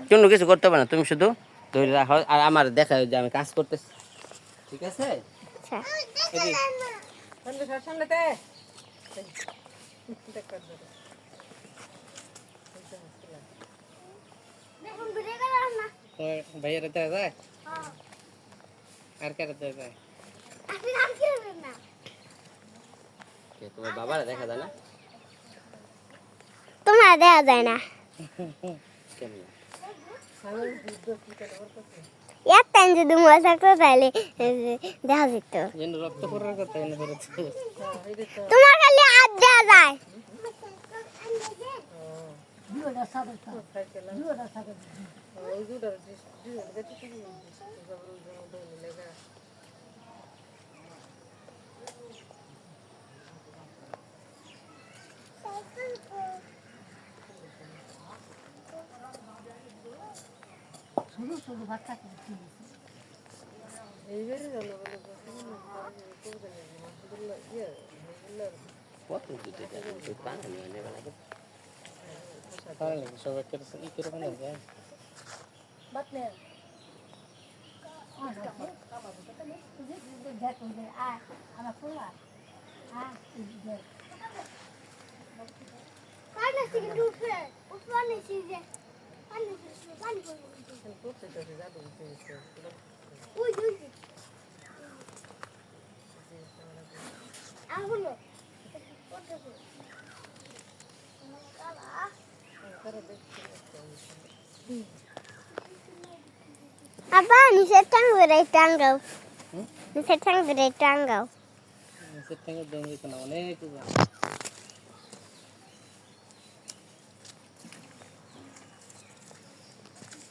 কোনো কিছু করতে পারে না, তুমি শুধু ধরে রাখো আর আমার দেখা যে আমি কাজ করতেছি, ঠিক আছে? ভাইয়ারা দেখা যায় আর কারা দেখা যায়? তোমার বাবারা দেখা যায় না? তোমার দেখা যায় না। এক টাইম যদি মজা থাকতো তাহলে দেখা যেত। রক্ত পড়ার কথা তোমার খালি হাত দেওয়া যায়। Apa ni setang beretangau. Ni setang beretangau. সেটাকে দমে কোনো অনেক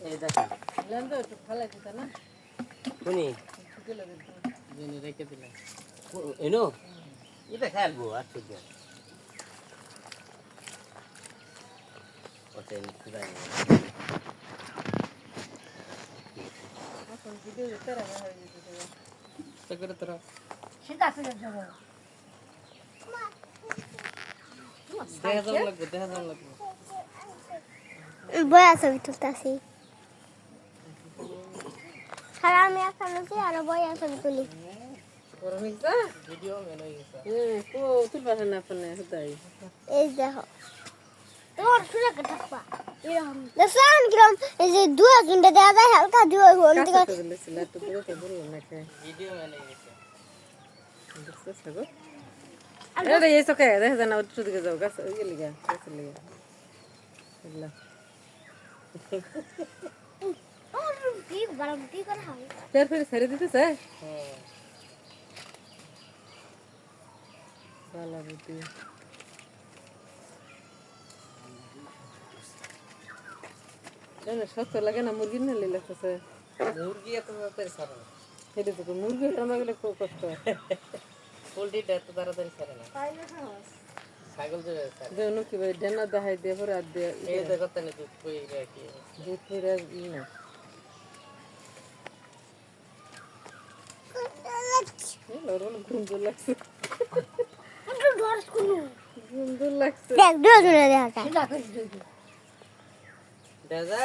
এই দেখো লেন্দো একটু ফালাই দিতা না কোনি জেনে রেখে দিলাম এনো এটা খেলবো আচ্ছা যে ওতে নিতে যাই এখন ভিডিও তেরা হয়ে যেতে তো করে তোরা সেটা আছে যাবো দেখা লাগবে বয়া ছবি তুলতাছি আর আমি এখন আছি আর বয়া ছবি তুলি ভিডিও মেন হয়ে গেছে কো তুলবা না আপনি হতাই এই দেখো তোর সুরা কাটবা এরকম দেখছেন কিরম এই যে দুয়া গুন্ডা দেয়া যায় হালকা দুয়া হল দিকে তো দুটো বললাম না ভিডিও মেন হয়ে গেছে দেখছস গো আরে এই সকে দেখা জানা ওর দিকে যাও গাছ ওই গেলিগা গাছ লিগা এলা और भी बारामती कर हाय फिर सारे दिते है हां साला बुती ना शौक लगे ना मुर्गी ना ले लगता है मुर्गी तो तेरे सारा हे देखो मुर्गी टमा गेले को कष्ट पोल्ट्री टा तो ताড়াতাড়ি সারে না ছাগল যে নো কি ভাই ডেনা দেখাই দে পরে আর দে এই দেখো তনে দুধ কই রাখি দুধ ফিরে না লরল গুন্দুল লাগছে একটু ডরস কোন গুন্দুল লাগছে দেখ দুয়া জুড়ে দেখা সেটা করে দাদা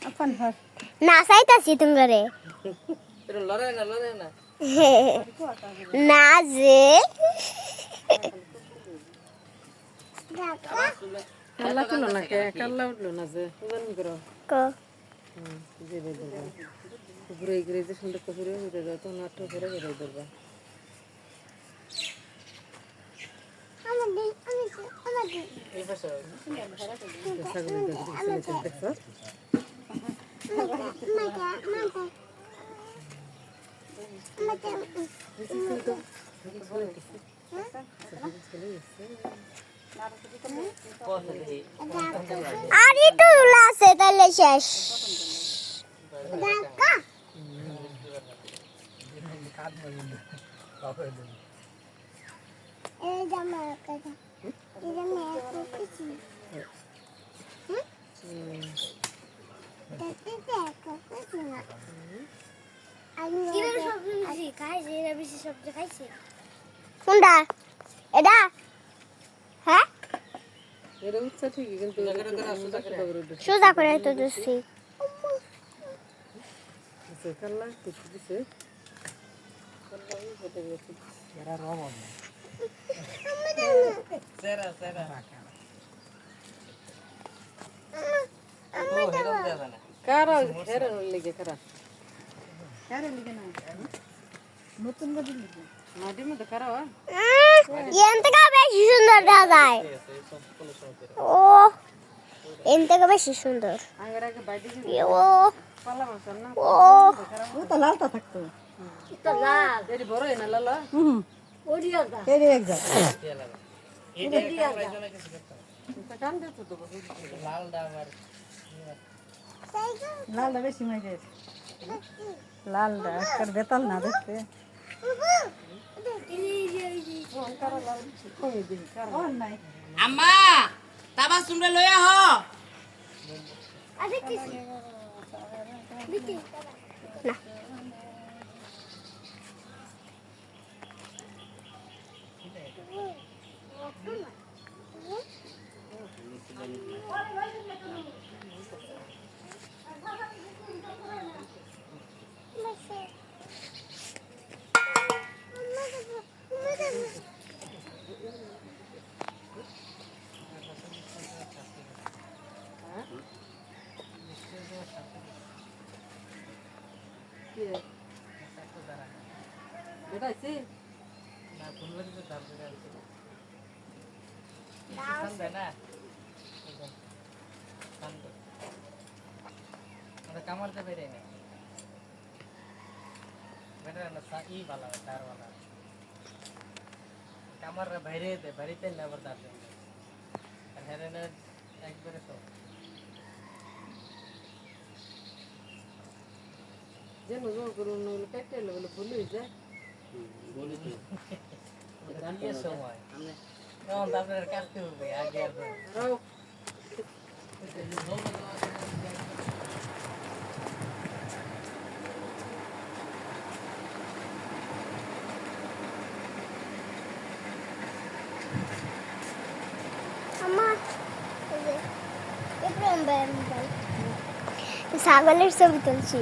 अपन हर ना চাইতাছি তুমি রে তোর লড়াই না না যে কাল্লা তুলো না কে কাল্লা উঠলো না যে জানি করো ক যে রে দাদা পুরো এগরে যে সুন্দর করে হইতে দাও তো নাটক করে বের করবা এই পাশে ছাগল দেখো আর একটু লাসে তাহলে শেষ এই জামা কথা এই জামা কিছু কোনটা এটা হ্যাঁ এটা উচ্চা ঠিকই কিন্তু সোজা করে তো দিচ্ছি কাল্লা কিছু দিছে কারা হেরান লেগে কারা নতুন গাড়ি লিখে মাটির মধ্যে কারা এন থেকে বেশি সুন্দর দেখা যায় ও এন থেকে বেশি সুন্দর আগের আগে বাইরে ও পালা মাছ না ও ও তো লালটা থাকতো তো লাল এটি বড় না লালা ওডিয়াটা এই রে এক যা কান দিত তো লাল ডাবার লালটা বেশি মাইরে লালটা একটা বেতাল না দেখতে কারা লাল কমে দিই কারা ও নাই আম্মা তাবা শুনরে লইয়া হ আরে কি না এটা আছে না ফুলবাড়ি তো দাম করে আছে সামনে না সামনে আমরা কামারতে বেরে না বেটা না সাই वाला तार वाला কামার বাইরে দে বাড়িতে লেবার দাঁড় আর হেরেনে একবারে তো যে নজর করুন নইলে পেটে লেভেলে ভুলে যায় বিয়ের সময় তখন তো আপনার কাটতে হবে আগে আর রাও আমার এই যে এপ্রম ছাগলের ছবি তুলছি